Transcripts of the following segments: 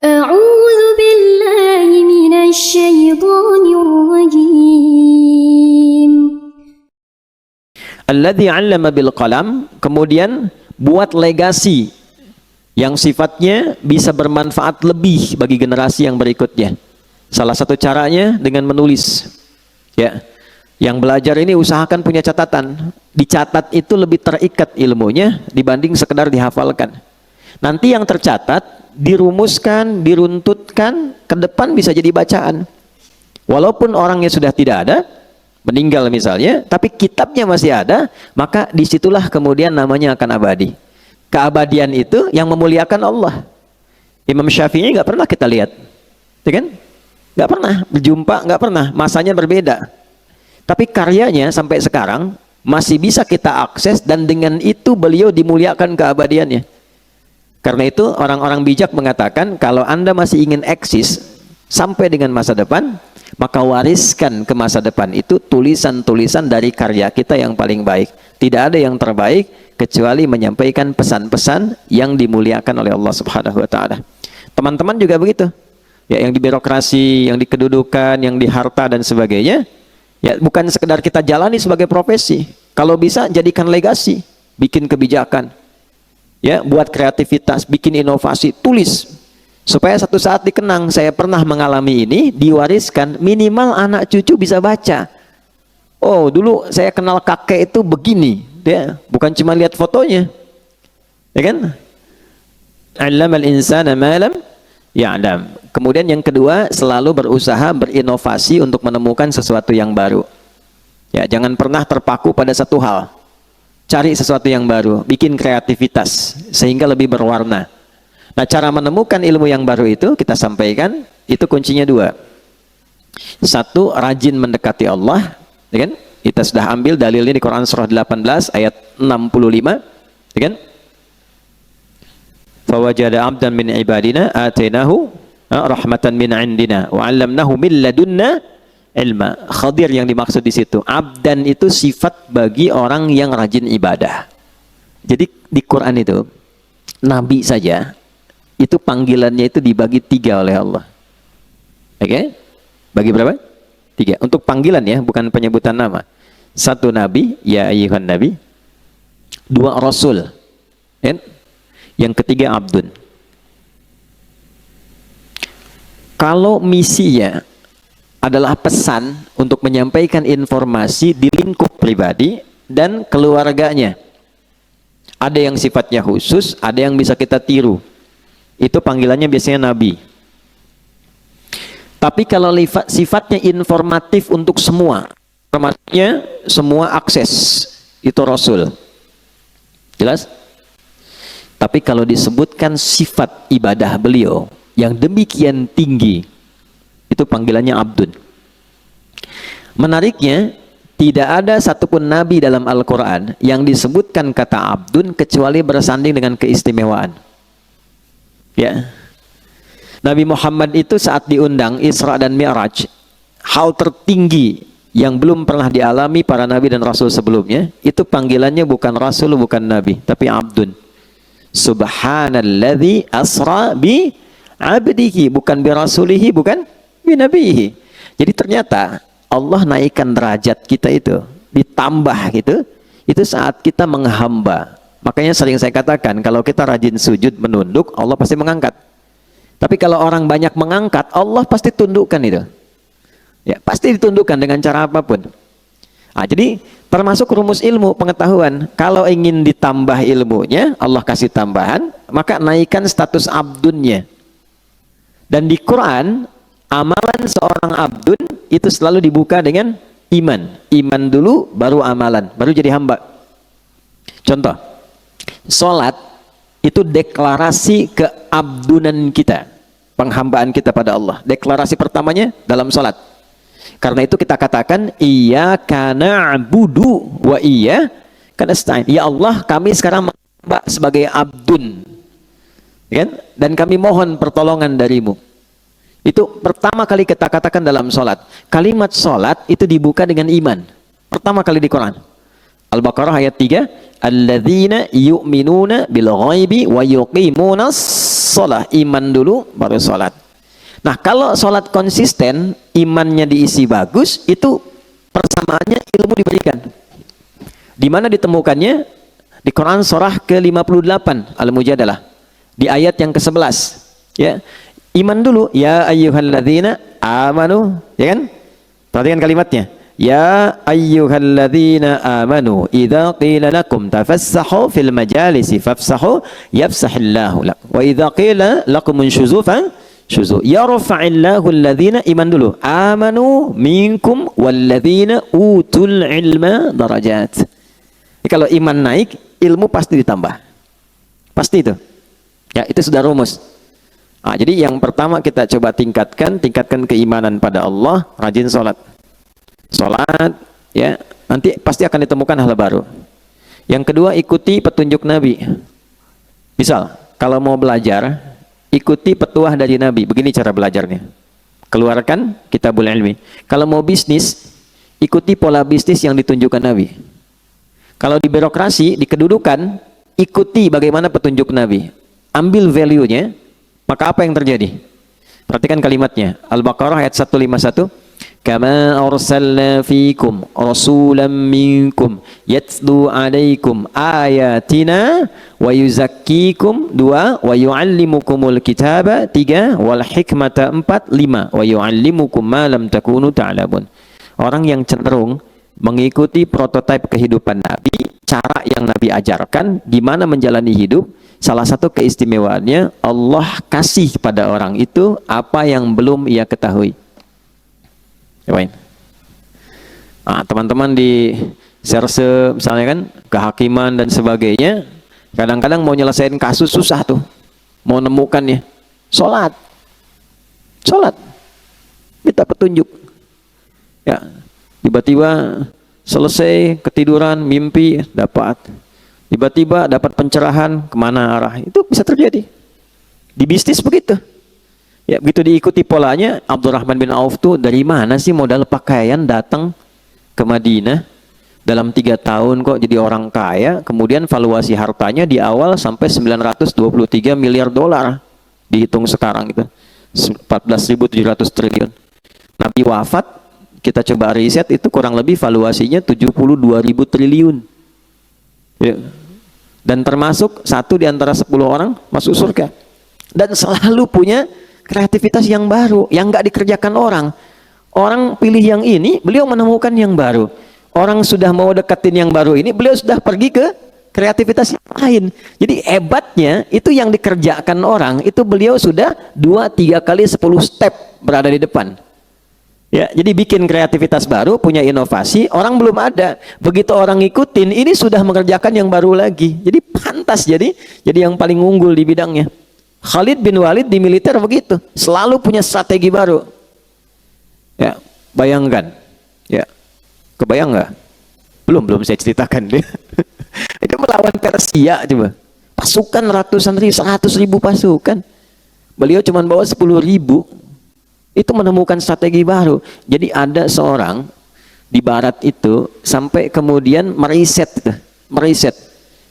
أعوذ بالله من الشيطان الرجيم. Alladzi 'allama bil qalam, kemudian buat legasi yang sifatnya bisa bermanfaat lebih bagi generasi yang berikutnya. Salah satu caranya dengan menulis. Ya. Yang belajar ini usahakan punya catatan. Dicatat itu lebih terikat ilmunya dibanding sekedar dihafalkan. Nanti yang tercatat dirumuskan, diruntutkan, ke depan bisa jadi bacaan. Walaupun orangnya sudah tidak ada, meninggal misalnya, tapi kitabnya masih ada, maka disitulah kemudian namanya akan abadi. Keabadian itu yang memuliakan Allah. Imam Syafi'i nggak pernah kita lihat, ya kan? Nggak pernah berjumpa, nggak pernah. Masanya berbeda. Tapi karyanya sampai sekarang masih bisa kita akses, dan dengan itu beliau dimuliakan keabadiannya. Karena itu orang-orang bijak mengatakan kalau Anda masih ingin eksis sampai dengan masa depan, maka wariskan ke masa depan itu tulisan-tulisan dari karya kita yang paling baik. Tidak ada yang terbaik kecuali menyampaikan pesan-pesan yang dimuliakan oleh Allah Subhanahu wa taala. Teman-teman juga begitu. Ya, yang di birokrasi, yang di kedudukan, yang di harta dan sebagainya, ya bukan sekedar kita jalani sebagai profesi. Kalau bisa jadikan legasi, bikin kebijakan. Ya, buat kreativitas, bikin inovasi, tulis supaya satu saat dikenang, saya pernah mengalami ini, diwariskan, minimal anak cucu bisa baca. Oh, dulu saya kenal kakek itu begini, ya, bukan cuma lihat fotonya, ya kan? Allamal insana ma lam ya'lam. Kemudian yang kedua, selalu berusaha berinovasi untuk menemukan sesuatu yang baru. Ya, jangan pernah terpaku pada satu hal. Cari sesuatu yang baru, bikin kreativitas sehingga lebih berwarna. Nah, cara menemukan ilmu yang baru itu kita sampaikan, itu kuncinya dua. Satu, rajin mendekati Allah, ya kan? Kita sudah ambil dalilnya di Quran surah 18 ayat 65, ya kan? Fawajada 'abdan min ibadina atainahu rahmatan min 'indina wa 'allamnahu min ladunna ilma. Khadir yang dimaksud di situ. Abdan itu sifat bagi orang yang rajin ibadah. Jadi di Quran itu nabi saja itu panggilannya itu dibagi 3 oleh Allah. Oke? Bagi berapa? 3. Untuk panggilan ya, bukan penyebutan nama. 1 nabi, ya ayyuhan nabi. 2 rasul. Dan yang ketiga abdun. Kalau misinya adalah pesan untuk menyampaikan informasi di lingkup pribadi dan keluarganya. Ada yang sifatnya khusus, ada yang bisa kita tiru. Itu panggilannya biasanya nabi. Tapi kalau sifatnya informatif untuk semua, informasinya semua akses, itu rasul. Jelas? Tapi kalau disebutkan sifat ibadah beliau yang demikian tinggi, itu panggilannya abdun. Menariknya, tidak ada satupun nabi dalam Al-Quran yang disebutkan kata abdun kecuali bersanding dengan keistimewaan. Ya, Nabi Muhammad itu saat diundang Isra dan Mi'raj, hal tertinggi yang belum pernah dialami para nabi dan rasul sebelumnya, itu panggilannya bukan rasul, bukan nabi, tapi abdun. Subhanalladzi asra bi abdihi, bukan bi rasulihi, bukan binabihi. Jadi ternyata Allah naikkan derajat kita itu, ditambah gitu, itu saat kita menghamba. Makanya sering saya katakan, kalau kita rajin sujud menunduk, Allah pasti mengangkat. Tapi kalau orang banyak mengangkat, Allah pasti tundukkan itu. Ya, pasti ditundukkan dengan cara apapun. Nah, jadi termasuk rumus ilmu pengetahuan, kalau ingin ditambah ilmunya, Allah kasih tambahan, maka naikkan status abdunnya. Dan di Quran, amalan seorang abdun itu selalu dibuka dengan iman. Iman dulu, baru amalan, baru jadi hamba. Contoh, sholat itu deklarasi keabdunan kita, penghambaan kita pada Allah. Deklarasi pertamanya dalam sholat. Karena itu kita katakan, iyyaka na'budu wa iyyaka nasta'in. Ya Allah, kami sekarang menghamba sebagai abdun, kan? Dan kami mohon pertolongan darimu. Itu pertama kali kita katakan dalam sholat. Kalimat sholat itu dibuka dengan iman. Pertama kali di Quran. Al-Baqarah ayat 3. Alladzina yu'minuna bil ghaibi wa yuqimunas sholah, iman dulu baru sholat. Nah, kalau sholat konsisten, imannya diisi bagus, itu persamaannya ilmu diberikan. Di mana ditemukannya? Di Quran surah ke-58 Al-Mujadalah, di ayat yang ke-11. Ya, iman dulu, ya ayyuhalladzina amanu, ya kan? Perhatikan kalimatnya. Ya ayyuhalladzina amanu idza qila lakum tafassahu fil majalisi fafsahu yafsahillahu lakum wa idza qila lakum unshuzu syuzu yarfa'illahu alladhina, iman dulu, amanu minkum walladzina utul ilma darajat. Jadi kalau iman naik, ilmu pasti ditambah. Pasti itu. Ya, itu sudah rumus. Nah, jadi yang pertama kita coba tingkatkan keimanan pada Allah, rajin sholat. Sholat, ya, nanti pasti akan ditemukan hal baru. Yang kedua, ikuti petunjuk Nabi. Misal, kalau mau belajar, ikuti petuah dari Nabi. Begini cara belajarnya. Keluarkan kitabul ilmi. Kalau mau bisnis, ikuti pola bisnis yang ditunjukkan Nabi. Kalau di birokrasi, di kedudukan, ikuti bagaimana petunjuk Nabi. Ambil value-nya, maka apa yang terjadi? Perhatikan kalimatnya. Al-Baqarah ayat 151. Kama arsalna fikum rasulan minkum yatlu alaikum ayatina wa yuzakkikum 2 wa yuallimukumul kitaba 3 wal hikmata 4 5 wa yuallimukum ma lam takunu ta'lamun. Orang yang cenderung mengikuti prototipe kehidupan Nabi, cara yang Nabi ajarkan, gimana menjalani hidup, salah satu keistimewaannya Allah kasih pada orang itu apa yang belum ia ketahui. Nah, teman-teman di serse misalnya kan, kehakiman dan sebagainya, kadang-kadang mau nyelesain kasus susah tuh, mau nemukannya. Sholat, minta petunjuk. Ya, tiba-tiba selesai ketiduran, mimpi dapat, tiba-tiba dapat pencerahan kemana arah, itu bisa terjadi. Di bisnis begitu. Ya, begitu diikuti polanya, Abdurrahman bin Auf tuh dari mana sih modal pakaian datang ke Madinah, dalam 3 tahun kok jadi orang kaya, kemudian valuasi hartanya di awal sampai 923 miliar dolar, dihitung sekarang itu 14.700 triliun. Nabi wafat, kita coba riset, itu kurang lebih valuasinya 72.000 triliun. Ya. Dan termasuk satu di antara 10 orang masuk surga. Dan selalu punya kreativitas yang baru, yang nggak dikerjakan orang. Orang pilih yang ini, beliau menemukan yang baru. Orang sudah mau deketin yang baru ini, beliau sudah pergi ke kreativitas yang lain. Jadi hebatnya, itu yang dikerjakan orang, itu beliau sudah 2-3 kali 10 step berada di depan. Ya, jadi bikin kreativitas baru, punya inovasi, orang belum ada. Begitu orang ngikutin, ini sudah mengerjakan yang baru lagi. Jadi pantas jadi yang paling unggul di bidangnya. Khalid bin Walid di militer begitu, selalu punya strategi baru. Ya, bayangkan. Ya, kebayang nggak? Belum saya ceritakan dia. Itu melawan Persia coba. Pasukan ratusan ribu, 100.000 pasukan. Beliau cuma bawa 10.000. Itu menemukan strategi baru. Jadi ada seorang di barat itu sampai kemudian meriset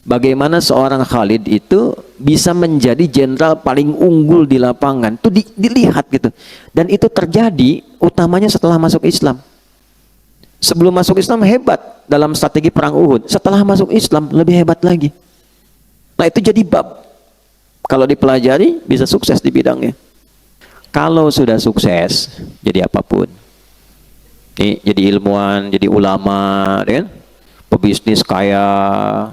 bagaimana seorang Khalid itu bisa menjadi jenderal paling unggul di lapangan. Itu dilihat gitu. Dan itu terjadi utamanya setelah masuk Islam. Sebelum masuk Islam hebat dalam strategi perang Uhud. Setelah masuk Islam lebih hebat lagi. Nah, itu jadi bab. Kalau dipelajari bisa sukses di bidangnya. Kalau sudah sukses jadi apapun. Nih, jadi ilmuwan, jadi ulama, kan? Pebisnis kaya,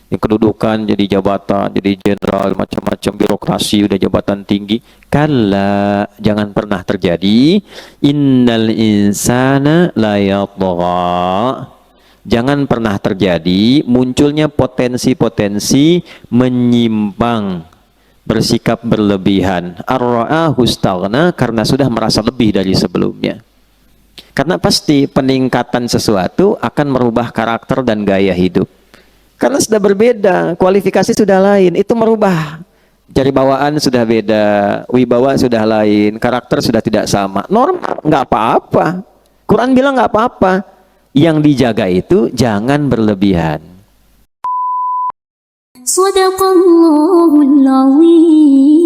yang kedudukan jadi jabatan, jadi jenderal, macam-macam birokrasi, udah jabatan tinggi. Kalla, jangan pernah terjadi. Innal insana la yatgha. Jangan pernah terjadi munculnya potensi-potensi menyimpang, bersikap berlebihan. Ar-ra'ahu istaghna, karena sudah merasa lebih dari sebelumnya. Karena pasti peningkatan sesuatu akan merubah karakter dan gaya hidup. Karena sudah berbeda, kualifikasi sudah lain, itu merubah. Jari bawaan sudah beda, wibawa sudah lain, karakter sudah tidak sama. Normal, nggak apa-apa. Quran bilang nggak apa-apa. Yang dijaga itu jangan berlebihan. Sadaqallahul Azim.